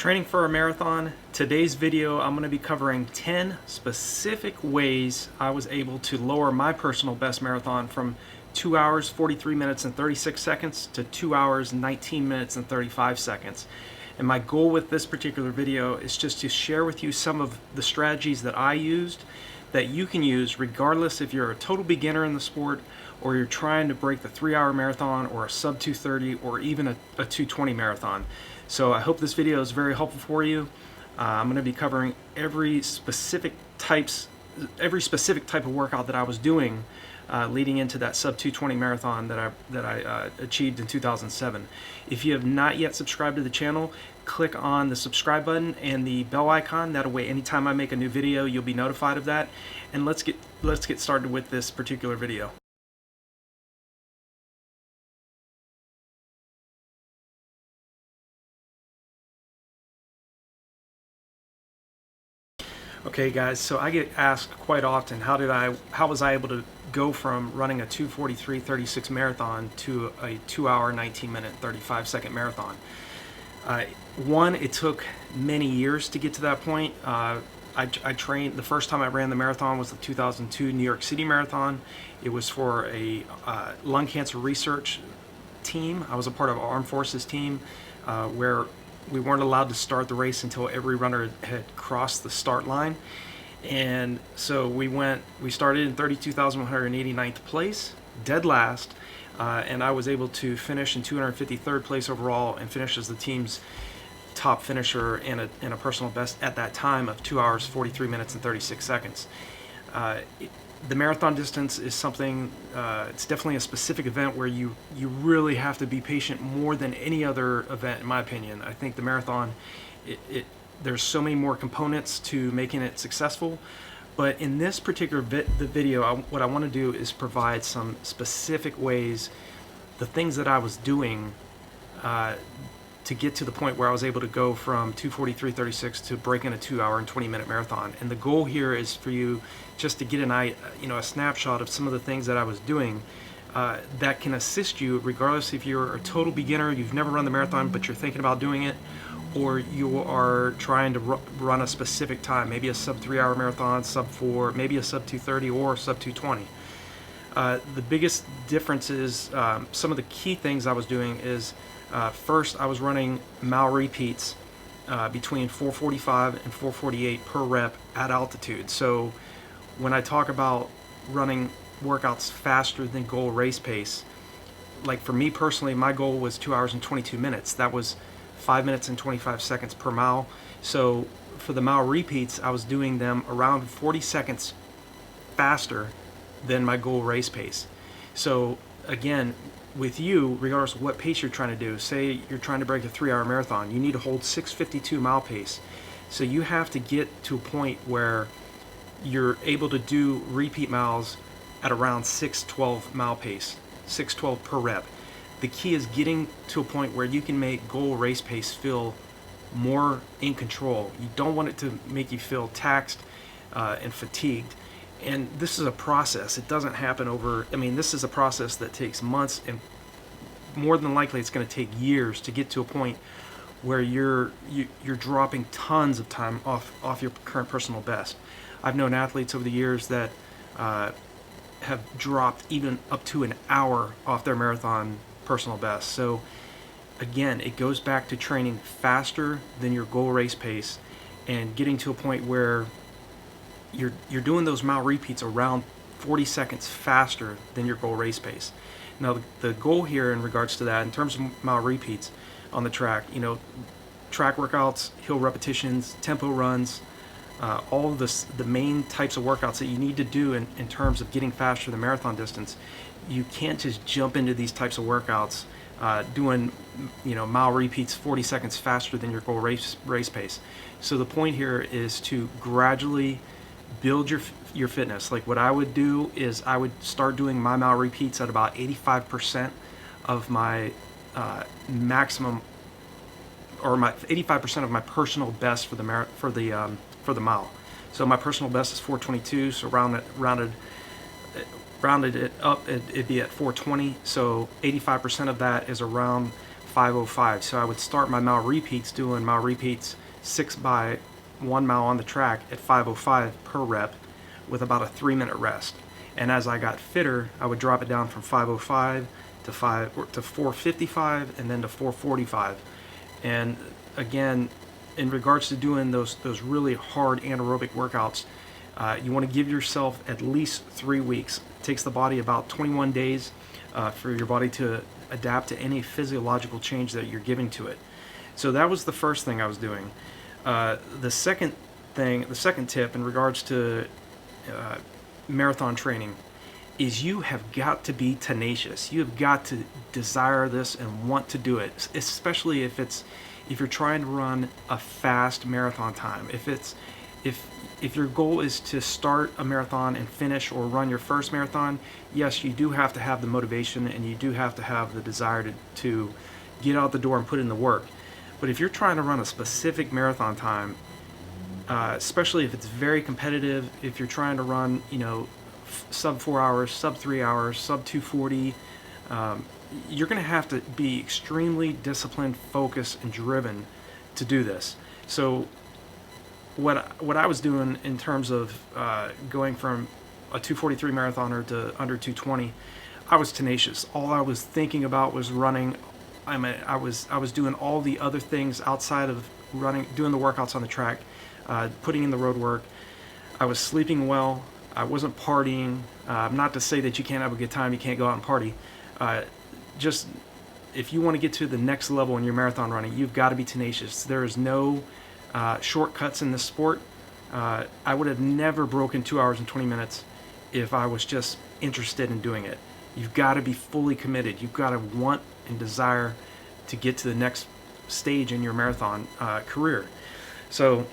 Training for a marathon. Today's video I'm going to be covering 10 specific ways I was able to lower my personal best marathon from 2 hours 43 minutes and 36 seconds to 2 hours 19 minutes and 35 seconds. And my goal with this particular video is just to share with you some of the strategies that I used that you can use regardless if you're a total beginner in the sport or you're trying to break the 3-hour marathon or a sub 230 or even a 220 marathon. So I hope this video is very helpful for you. I'm going to be covering every specific type of workout that I was doing leading into that sub 220 marathon that I achieved in 2007. If you have not yet subscribed to the channel, click on the subscribe button and the bell icon. That way anytime I make a new video you'll be notified of that. And let's get started with this particular video. Okay guys, so I get asked quite often how was I able to go from running a 2:43:36 marathon to a 2 hour 19 minute 35 second marathon. One, it took many years to get to that point. I trained, the first time I ran the marathon was the 2002 New York City Marathon. It was for a lung cancer research team. I was a part of an armed forces team where we weren't allowed to start the race until every runner had crossed the start line. And so we started in 32,189th place, dead last, and I was able to finish in 253rd place overall and finish as the team's top finisher in a personal best at that time of 2 hours 43 minutes and 36 seconds. The marathon distance is something, it's definitely a specific event where you really have to be patient more than any other event, in my opinion. I think the marathon, there's so many more components to making it successful. But in this particular video, what I want to do is provide some specific ways, the things that I was doing to get to the point where I was able to go from 2:43:36 to breaking a 2 hour and 20 minute marathon. And the goal here is for you just to get a snapshot of some of the things that I was doing that can assist you regardless if you're a total beginner, you've never run the marathon but you're thinking about doing it, or you are trying to run a specific time, maybe a sub 3 hour marathon, sub 4, maybe a sub 230 or sub 220. The biggest difference is some of the key things I was doing is first, I was running mile repeats between 445 and 448 per rep at altitude. So when I talk about running workouts faster than goal race pace, like for me personally, my goal was 2 hours and 22 minutes. That was 5 minutes and 25 seconds per mile. So for the mile repeats, I was doing them around 40 seconds faster than my goal race pace. So again, with you, regardless of what pace you're trying to do, say you're trying to break a 3 hour marathon, you need to hold 6:52 mile pace. So you have to get to a point where you're able to do repeat miles at around 6:12 mile pace, 6:12 per rep. The key is getting to a point where you can make goal race pace feel more in control. You don't want it to make you feel taxed and fatigued. And this is a process. It doesn't happen this is a process that takes months, and more than likely it's going to take years to get to a point where you're dropping tons of time off your current personal best. I've known athletes over the years that have dropped even up to an hour off their marathon personal best. So again, it goes back to training faster than your goal race pace and getting to a point where you're doing those mile repeats around 40 seconds faster than your goal race pace. Now the goal here in regards to that, in terms of mile repeats on the track, track workouts, hill repetitions, tempo runs, all of the main types of workouts that you need to do in terms of getting faster the marathon distance, you can't just jump into these types of workouts doing mile repeats 40 seconds faster than your goal race pace. So the point here is to gradually build your fitness. Like what I would do is I would start doing my mile repeats at about 85% of my maximum, or my 85% of my personal best for the mile. So my personal best is 422. So rounded it up, it'd be at 420. So 85% of that is around 5:05. So I would start my mile repeats doing mile repeats 6 by 1 mile on the track at 5:05 per rep with about a 3-minute rest. And as I got fitter, I would drop it down from 5:05 to 4:55 and then to 4:45. And again, in regards to doing those really hard anaerobic workouts, you want to give yourself at least 3 weeks. It takes the body about 21 days for your body to adapt to any physiological change that you're giving to it. So that was the first thing I was doing. The second tip in regards to marathon training is you have got to be tenacious. You have got to desire this and want to do it, especially if you're trying to run a fast marathon time. If your goal is to start a marathon and finish or run your first marathon, yes, you do have to have the motivation and you do have to have the desire to get out the door and put in the work. But if you're trying to run a specific marathon time, especially if it's very competitive, if you're trying to run, sub 4 hours, sub 3 hours, sub 240, you're going to have to be extremely disciplined, focused, and driven to do this. So what I was doing in terms of going from a 243 marathoner to under 220, I was tenacious. All I was thinking about was running. I was doing all the other things outside of running, doing the workouts on the track, putting in the road work. I was sleeping well. I wasn't partying. Not to say that you can't have a good time, you can't go out and party. Just if you want to get to the next level in your marathon running, you've got to be tenacious. There is no shortcuts in this sport. I would have never broken 2 hours and 20 minutes if I was just interested in doing it. You've got to be fully committed. You've got to want and desire to get to the next stage in your marathon career. So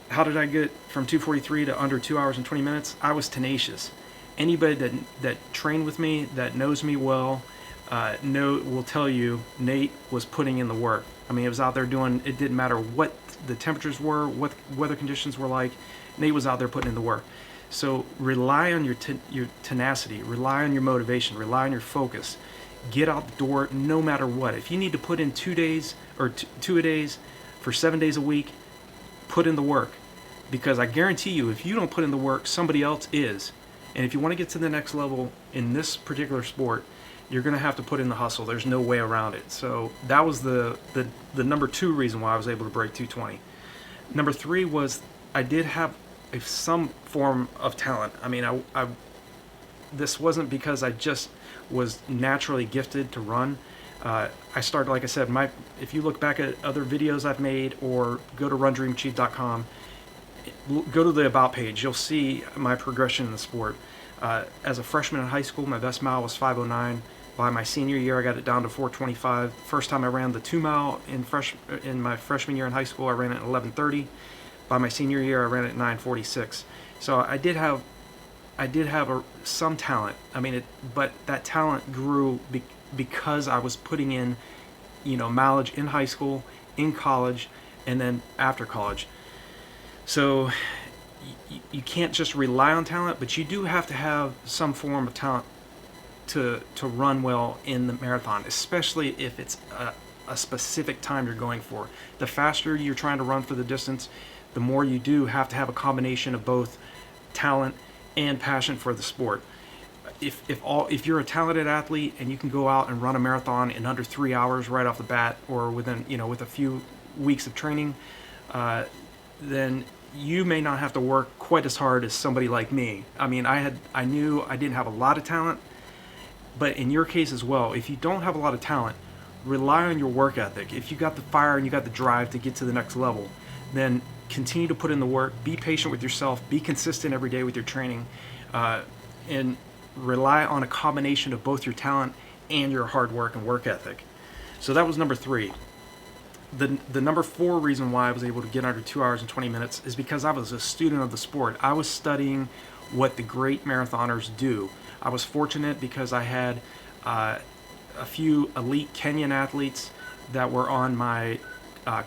how did I get from 243 to under 2 hours and 20 minutes? I was tenacious. Anybody that trained with me, that knows me well, will tell you Nate was putting in the work. I mean, it was out there doing, it didn't matter what the temperatures were, what weather conditions were like, Nate was out there putting in the work. So rely on your tenacity, rely on your motivation, rely on your focus. Get out the door no matter what. If you need to put in 2 days or two a days for 7 days a week, put in the work. Because I guarantee you, if you don't put in the work, somebody else is. And if you want to get to the next level in this particular sport, you're going to have to put in the hustle. There's no way around it. So that was the number 2 reason why I was able to break 220. Number 3 was I did have some form of talent. I mean, this wasn't because I just was naturally gifted to run. I started, like I said, if you look back at other videos I've made or go to RunDreamAchieve.com, go to the About page, you'll see my progression in the sport. As a freshman in high school, my best mile was 5:09. By my senior year, I got it down to 4:25. First time I ran the 2 mile in my freshman year in high school, I ran it at 11:30. By my senior year, I ran it at 9:46. So I did have some talent. I mean, but that talent grew because I was putting in, mileage in high school, in college, and then after college. So you can't just rely on talent, but you do have to have some form of talent to run well in the marathon, especially if it's a specific time you're going for. The faster you're trying to run for the distance, the more you do have to have a combination of both talent and passion for the sport. If you're a talented athlete and you can go out and run a marathon in under 3 hours right off the bat, or within with a few weeks of training, then you may not have to work quite as hard as somebody like me. I mean, I knew I didn't have a lot of talent, but in your case as well, if you don't have a lot of talent, rely on your work ethic. If you got the fire and you got the drive to get to the next level, then continue to put in the work, be patient with yourself, be consistent every day with your training, and rely on a combination of both your talent and your hard work and work ethic. So that was number 3. The number 4 reason why I was able to get under 2 hours and 20 minutes is because I was a student of the sport. I was studying what the great marathoners do. I was fortunate because I had a few elite Kenyan athletes that were on my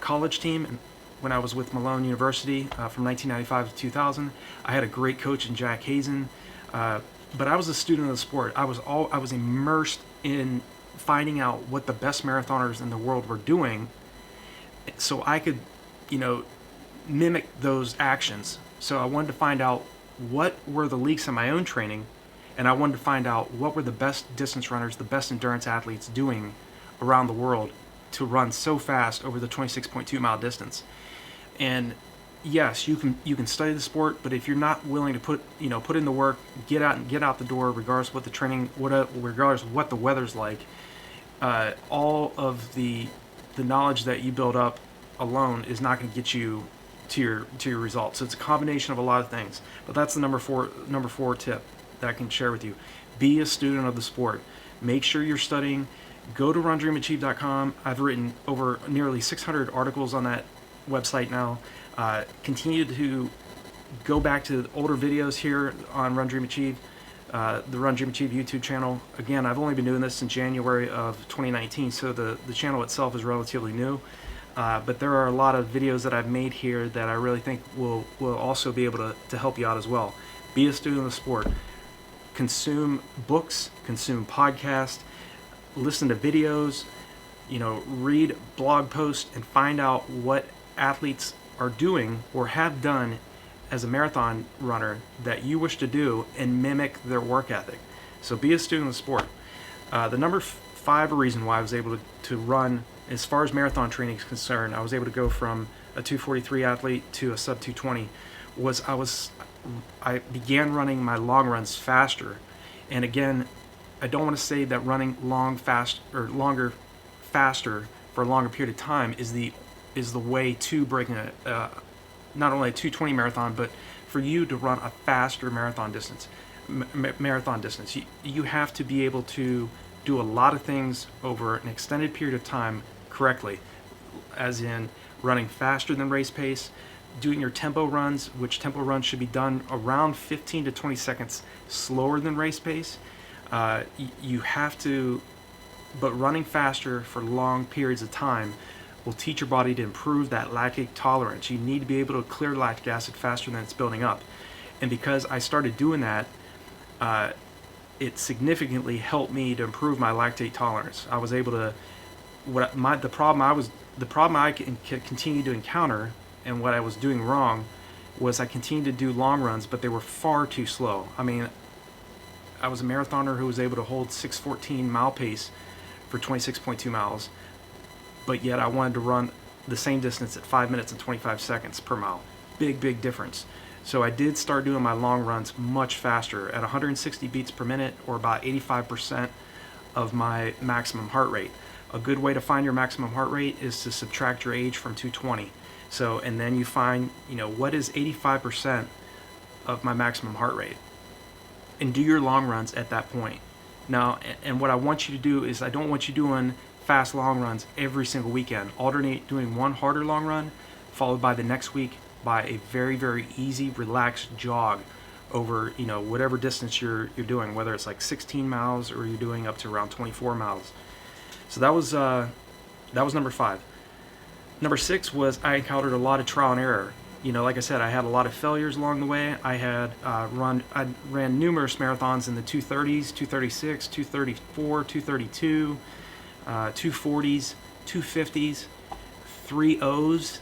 college team when I was with Malone University from 1995 to 2000. I had a great coach in Jack Hazen, but I was a student of the sport. I was immersed in finding out what the best marathoners in the world were doing, so I could, mimic those actions. So I wanted to find out what were the leaks in my own training, and I wanted to find out what were the best distance runners, the best endurance athletes doing around the world to run so fast over the 26.2 mile distance. And yes, you can study the sport, but if you're not willing to put in the work, get out the door, regardless of what the training, regardless of what the weather's like, all of the knowledge that you build up alone is not going to get you to your results. So it's a combination of a lot of things. But that's the number four tip that I can share with you. Be a student of the sport. Make sure you're studying. Go to RunDreamAchieve.com. I've written over nearly 600 articles on that website now. Continue to go back to older videos here on RunDreamAchieve, the RunDreamAchieve YouTube channel. Again, I've only been doing this since January of 2019, so the channel itself is relatively new. But there are a lot of videos that I've made here that I really think will also be able to help you out as well. Be a student of the sport. Consume books, consume podcasts, listen to videos, read blog posts, and find out what athletes are doing or have done as a marathon runner that you wish to do, and mimic their work ethic. So be a student of the sport. The number 5 reason why I was able to run, as far as marathon training is concerned, I was able to go from a 243 athlete to a sub 220, was I began running my long runs faster. And again, I don't want to say that running longer faster for a longer period of time is the way to breaking not only a 220 marathon, but for you to run a faster marathon distance. You have to be able to do a lot of things over an extended period of time correctly, as in running faster than race pace, doing your tempo runs, which tempo runs should be done around 15 to 20 seconds slower than race pace. You have to, but running faster for long periods of time will teach your body to improve that lactic tolerance. You need to be able to clear lactic acid faster than it's building up. And because I started doing that, it significantly helped me to improve my lactate tolerance. I was able to, the problem I continued to encounter, and what I was doing wrong, was I continued to do long runs, but they were far too slow. I mean, I was a marathoner who was able to hold 6:14 mile pace for 26.2 miles, but yet I wanted to run the same distance at 5 minutes and 25 seconds per mile. Big difference. So I did start doing my long runs much faster at 160 beats per minute, or about 85% of my maximum heart rate. A good way to find your maximum heart rate is to subtract your age from 220. So, and then you find, what is 85% of my maximum heart rate, and do your long runs at that point. Now, and what I want you to do is, I don't want you doing fast long runs every single weekend. Alternate doing one harder long run, followed by the next week by a very easy, relaxed jog over, whatever distance you're doing, whether it's like 16 miles or you're doing up to around 24 miles. So that was number 5. Number 6 was I encountered a lot of trial and error. Like I said, I had a lot of failures along the way. I ran numerous marathons in the 230s, 236, 234, 232, 240s, 250s, 3.0s.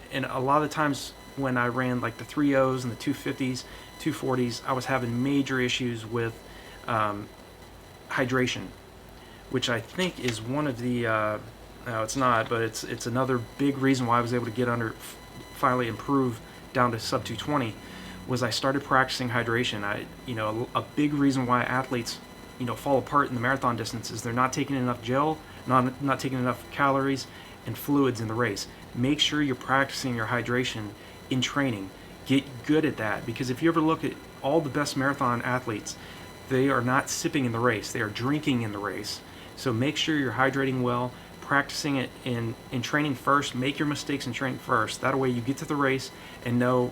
And a lot of the times when I ran like the 3.0s and the 250s, 240s, I was having major issues with hydration, which I think is one of the no, it's not, but it's another big reason why I was able to finally improve down to sub 220, was I started practicing hydration. A big reason why athletes, fall apart in the marathon distance is they're not taking enough gel, not taking enough calories and fluids in the race. Make sure you're practicing your hydration in training. Get good at that, because if you ever look at all the best marathon athletes, they are not sipping in the race, they are drinking in the race. So make sure you're hydrating well, practicing it in training first. Make your mistakes in training first. That way you get to the race and know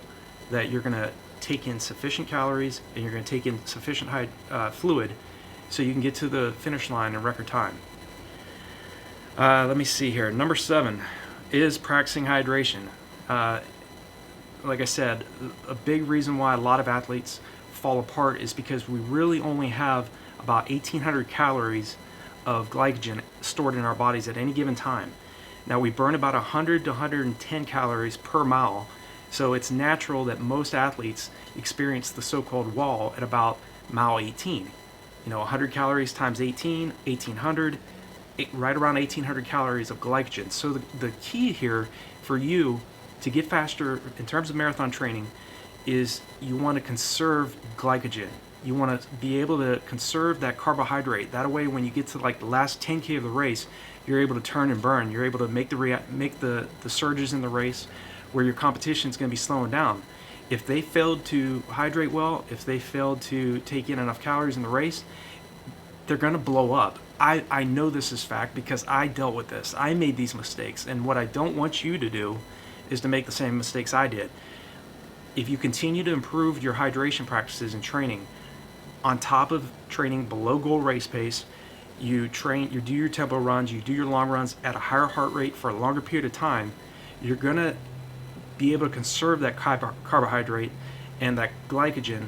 that you're going to take in sufficient calories and you're going to take in sufficient fluid so you can get to the finish line in record time. Let me see here. Number 7 is practicing hydration. Like I said, a big reason why a lot of athletes fall apart is because we really only have about 1,800 calories of glycogen stored in our bodies at any given time. Now we burn about 100 to 110 calories per mile, so it's natural that most athletes experience the so-called wall at about mile 18. 100 calories times 18, 1,800, right around 1,800 calories of glycogen. So the key here for you to get faster in terms of marathon training is you want to conserve glycogen. You want to be able to conserve that carbohydrate. That way, when you get to like the last 10K of the race, you're able to turn and burn. You're able to make the surges in the race where your competition is going to be slowing down. If they failed to hydrate well, if they failed to take in enough calories in the race, they're going to blow up. I know this is fact because I dealt with this. I made these mistakes, and what I don't want you to do is to make the same mistakes I did. If you continue to improve your hydration practices and training, on top of training below goal race pace, you do your tempo runs, you do your long runs at a higher heart rate for a longer period of time, you're going to be able to conserve that carbohydrate and that glycogen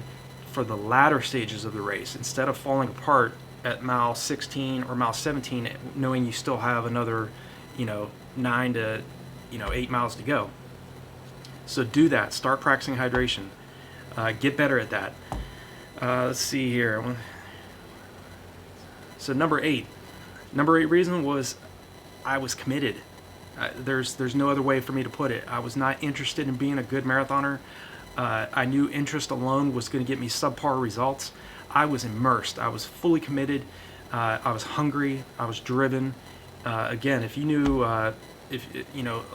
for the latter stages of the race, instead of falling apart at mile 16 or mile 17, knowing you still have another 9 to 8 miles to go. So do that. Start practicing hydration. Get better at that. Let's see here. So number eight reason was I was committed. There's no other way for me to put it. I was not interested in being a good marathoner. I knew interest alone was going to get me subpar results. I was immersed. I was fully committed. I was hungry. I was driven. Again, if you knew, a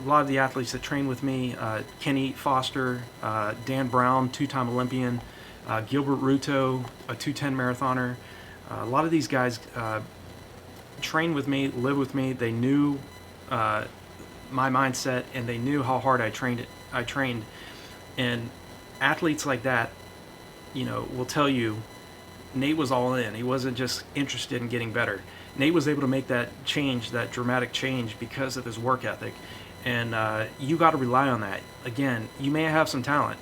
lot of the athletes that train with me, Kenny Foster, Dan Brown, two-time Olympian, Gilbert Ruto, a 2:10 marathoner. A lot of these guys trained with me, lived with me. They knew my mindset, and they knew how hard I trained. And athletes like that, will tell you, Nate was all in. He wasn't just interested in getting better. Nate was able to make that change, that dramatic change, because of his work ethic. And you got to rely on that. Again, you may have some talent,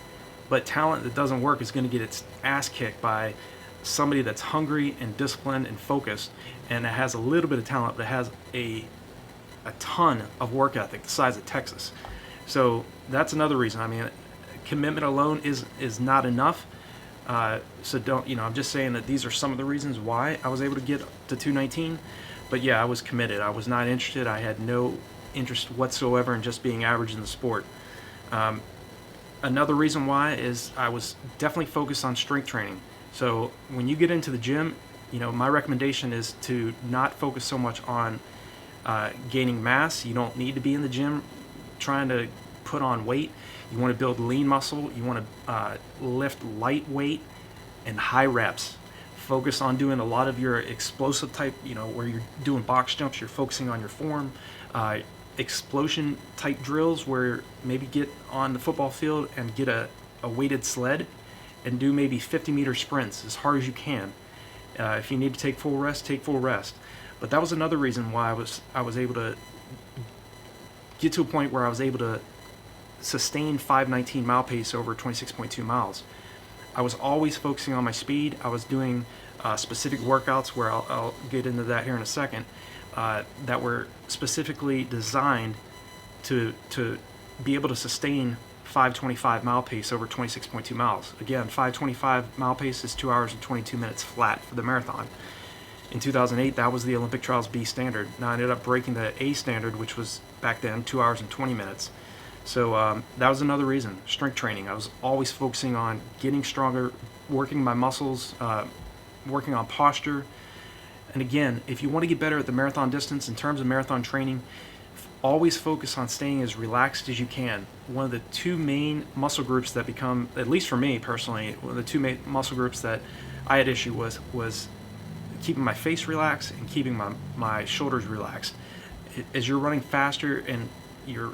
but talent that doesn't work is going to get its ass kicked by somebody that's hungry and disciplined and focused, and that has a little bit of talent, but has a ton of work ethic the size of Texas. So that's another reason. I mean, commitment alone is not enough. So don't, I'm just saying that these are some of the reasons why I was able to get to 219. But yeah, I was committed. I was not interested. I had no interest whatsoever in just being average in the sport. Another reason why is I was definitely focused on strength training. So when you get into the gym, my recommendation is to not focus so much on gaining mass. You don't need to be in the gym trying to put on weight. You want to build lean muscle. You want to lift light weight and high reps. Focus on doing a lot of your explosive type, where you're doing box jumps, you're focusing on your form. Explosion type drills where maybe get on the football field and get a weighted sled and do maybe 50-meter sprints as hard as you can. If you need to take full rest, take full rest. But that was another reason why I was able to get to a point where I was able to sustain 5:19 mile pace over 26.2 miles. I was always focusing on my speed. I was doing specific workouts where I'll get into that here in a second, that were specifically designed to be able to sustain 5:25 mile pace over 26.2 miles. Again, 5:25 mile pace is 2 hours and 22 minutes flat for the marathon. In 2008, that was the Olympic Trials B standard. Now I ended up breaking the A standard, which was back then 2 hours and 20 minutes. So that was another reason, strength training. I was always focusing on getting stronger, working my muscles, working on posture. And again, if you want to get better at the marathon distance in terms of marathon training, always focus on staying as relaxed as you can. One of the two main muscle groups that become, at least for me personally, one of the two main muscle groups that I had issue was keeping my face relaxed and keeping my shoulders relaxed. As you're running faster and you're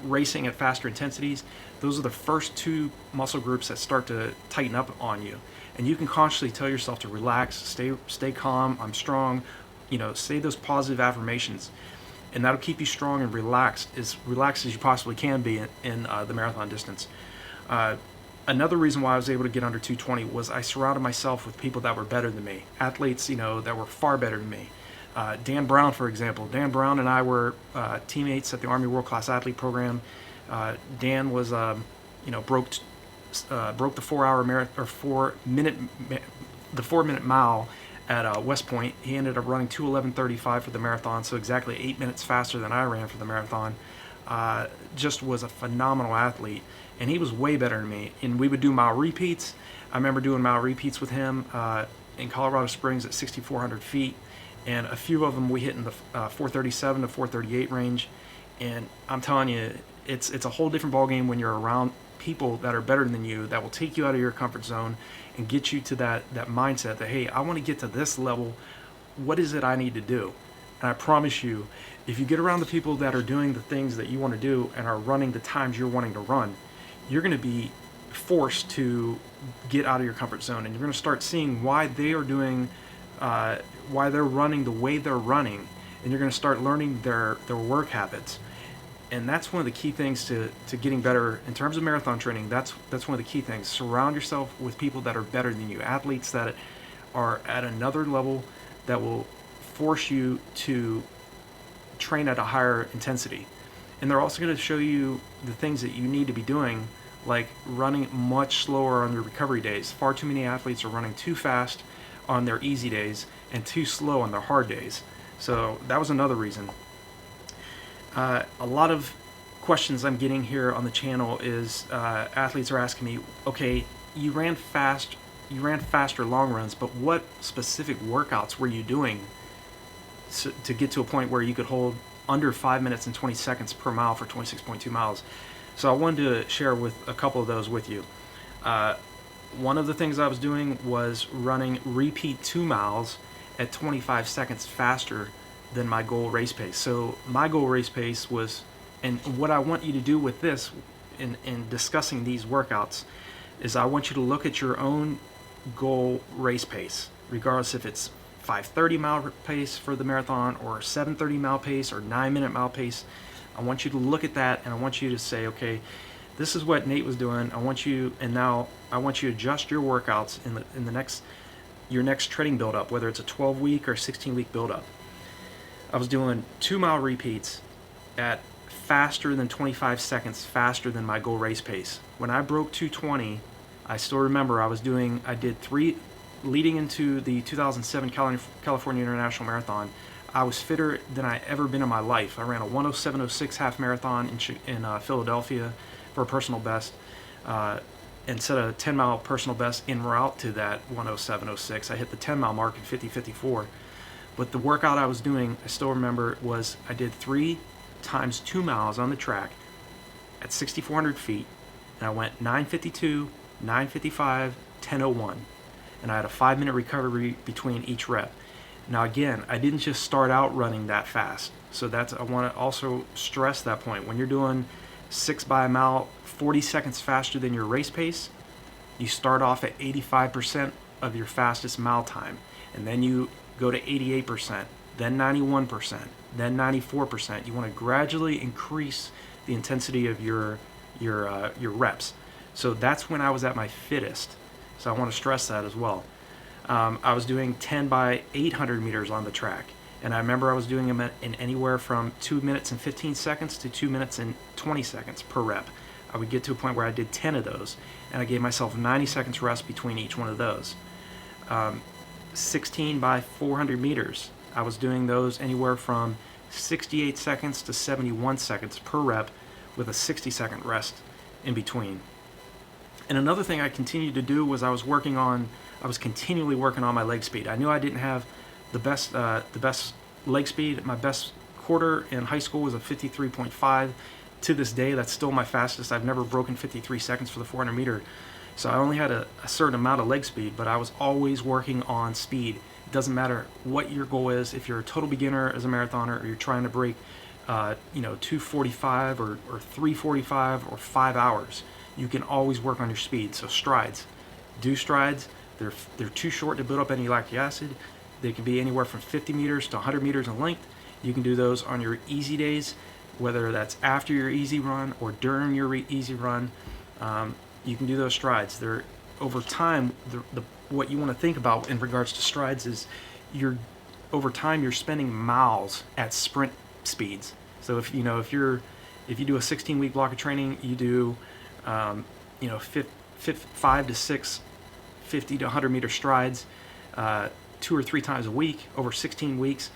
racing at faster intensities, those are the first two muscle groups that start to tighten up on you. And you can consciously tell yourself to relax, stay calm, I'm strong, say those positive affirmations. And that'll keep you strong and relaxed as you possibly can be in the marathon distance. Another reason why I was able to get under 220 was I surrounded myself with people that were better than me, athletes, that were far better than me. Dan Brown, for example. Dan Brown and I were teammates at the Army World Class Athlete Program. Dan was, broke the 4-hour marathon, or the 4-minute mile at West Point. He ended up running 2:11:35 for the marathon, so exactly 8 minutes faster than I ran for the marathon. Just was a phenomenal athlete, and he was way better than me. And we would do mile repeats. I remember doing mile repeats with him in Colorado Springs at 6,400 feet, and a few of them we hit in the 437 to 438 range. And I'm telling you, it's a whole different ballgame when you're around people that are better than you, that will take you out of your comfort zone and get you to that mindset that, hey, I want to get to this level. What is it I need to do? And I promise you, if you get around the people that are doing the things that you want to do and are running the times you're wanting to run, you're going to be forced to get out of your comfort zone, and you're going to start seeing why they are doing, why they're running the way they're running, and you're going to start learning their work habits. And that's one of the key things to getting better in terms of marathon training. That's one of the key things. Surround yourself with people that are better than you, athletes that are at another level, that will force you to train at a higher intensity. And they're also going to show you the things that you need to be doing, like running much slower on your recovery days. Far too many athletes are running too fast on their easy days and too slow on their hard days. So that was another reason. A lot of questions I'm getting here on the channel is athletes are asking me, okay, you ran faster long runs, but what specific workouts were you doing to get to a point where you could hold under 5 minutes and 20 seconds per mile for 26.2 miles? So I wanted to share with a couple of those with you. One of the things I was doing was running repeat 2 miles at 25 seconds faster than my goal race pace. So my goal race pace was, and what I want you to do with this in discussing these workouts, is I want you to look at your own goal race pace, regardless if it's 5:30 mile pace for the marathon or 7:30 mile pace or 9-minute mile pace. I want you to look at that, and I want you to say, okay, this is what Nate was doing. I want you to adjust your workouts in your next training build up, whether it's a 12-week or 16-week build up. I was doing 2-mile repeats at faster than 25 seconds faster than my goal race pace. When I broke 220, I still remember I did 3 leading into the 2007 California International Marathon. I was fitter than I ever been in my life. I ran a 1:07:06 half marathon in Philadelphia for a personal best, and set a 10-mile personal best en route to that 1:07:06. I hit the 10-mile mark in 50:54. But the workout I was doing, I still remember, was I did 3 times 2 miles on the track at 6,400 feet, and I went 9:52, 9:55, 10:01, and I had a 5-minute recovery between each rep. Now again, I didn't just start out running that fast, so I want to also stress that point. When you're doing 6 by a mile, 40 seconds faster than your race pace, you start off at 85% of your fastest mile time, and then you go to 88%, then 91%, then 94%. You want to gradually increase the intensity of your reps. So that's when I was at my fittest. So I want to stress that as well. I was doing 10 by 800 meters on the track, and I remember I was doing them in anywhere from 2 minutes and 15 seconds to 2 minutes and 20 seconds per rep. I would get to a point where I did 10 of those, and I gave myself 90 seconds rest between each one of those. 16 by 400 meters, I was doing those anywhere from 68 seconds to 71 seconds per rep with a 60-second rest in between. And another thing I continued to do was I was continually working on my leg speed. I knew I didn't have the best leg speed. My best quarter in high school was a 53.5. To this day, that's still my fastest. I've never broken 53 seconds for the 400 meter. So I only had a certain amount of leg speed, but I was always working on speed. It doesn't matter what your goal is. If you're a total beginner as a marathoner, or you're trying to break 2:45 or 3:45 or 5 hours, you can always work on your speed. So strides. Do strides. They're too short to build up any lactic acid. They can be anywhere from 50 meters to 100 meters in length. You can do those on your easy days, whether that's after your easy run or during your easy run. you can do those strides. They're over time. What you want to think about in regards to strides is over time you're spending miles at sprint speeds. So if you do a 16-week block of training, you do 5 to 6 50 to 100 meter strides 2 or 3 times a week over 16 weeks.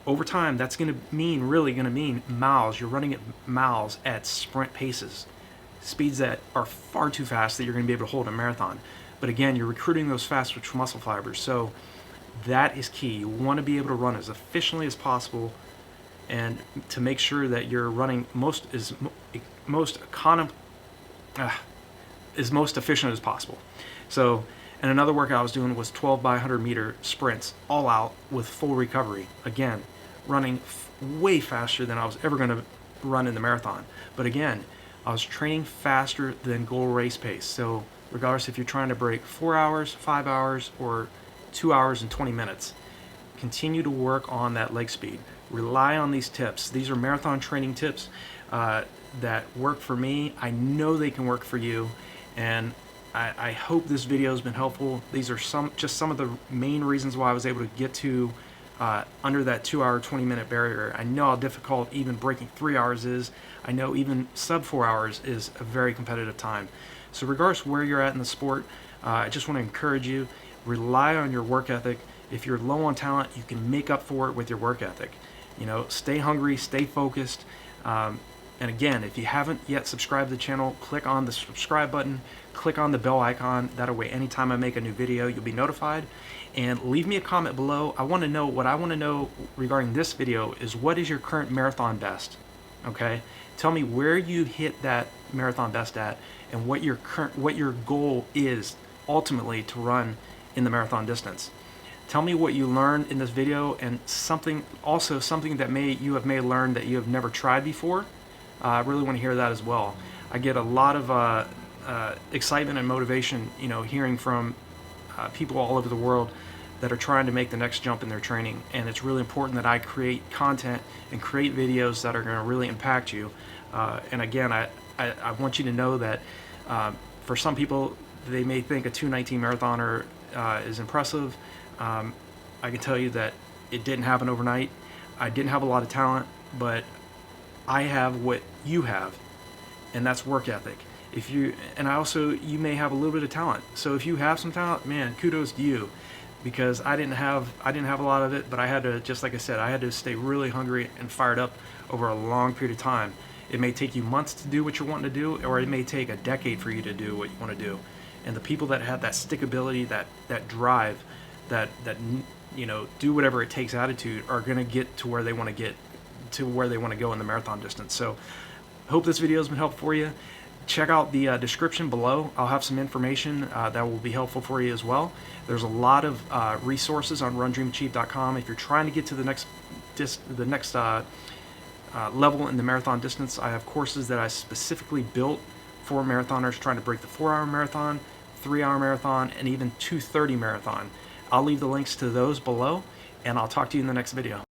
Over time, that's really going to mean miles. You're running at miles at sprint paces, speeds that are far too fast that you're going to be able to hold a marathon. But again, you're recruiting those fast twitch muscle fibers, so that is key. You want to be able to run as efficiently as possible, and to make sure that you're running most efficient as possible. So, and another workout I was doing was 12 by 100 meter sprints, all out with full recovery. Again, running way faster than I was ever going to run in the marathon. But again, I was training faster than goal race pace. So regardless if you're trying to break 4 hours, 5 hours, or 2 hours and 20 minutes, continue to work on that leg speed. Rely on these tips. These are marathon training tips that work for me. I know they can work for you, and I hope this video has been helpful. These are just some of the main reasons why I was able to get to under that 2 hour, 20 minute barrier. I know how difficult even breaking 3 hours is. I know even sub 4 hours is a very competitive time. So regardless where you're at in the sport, I just want to encourage you, rely on your work ethic. If you're low on talent, you can make up for it with your work ethic. Stay hungry, stay focused. And again, if you haven't yet subscribed to the channel, click on the subscribe button, click on the bell icon. That way, anytime I make a new video, you'll be notified. And leave me a comment below. What I want to know regarding this video is, what is your current marathon best? Okay? Tell me where you hit that marathon best at, and what your goal is ultimately to run in the marathon distance. Tell me what you learned in this video, and something that you may have learned that you have never tried before. I really want to hear that as well. I get a lot of excitement and motivation, hearing from people all over the world that are trying to make the next jump in their training. And it's really important that I create content and create videos that are going to really impact you. And again, I want you to know that for some people, they may think a 2:19 marathoner is impressive. I can tell you that it didn't happen overnight. I didn't have a lot of talent, but I have what you have, and that's work ethic. You may have a little bit of talent. So if you have some talent, man, kudos to you, because I didn't have a lot of it, but I had to, just like I said, I had to stay really hungry and fired up over a long period of time. It may take you months to do what you're wanting to do, or it may take a decade for you to do what you want to do. And the people that have that stickability, that drive, that do whatever it takes attitude, are going to get to where they want to go in the marathon distance. So hope this video has been helpful for you. Check out the description below. I'll have some information that will be helpful for you as well. There's a lot of resources on RunDreamAchieve.com. If you're trying to get to the next level in the marathon distance, I have courses that I specifically built for marathoners trying to break the 4-hour marathon, 3-hour marathon, and even 2:30 marathon. I'll leave the links to those below, and I'll talk to you in the next video.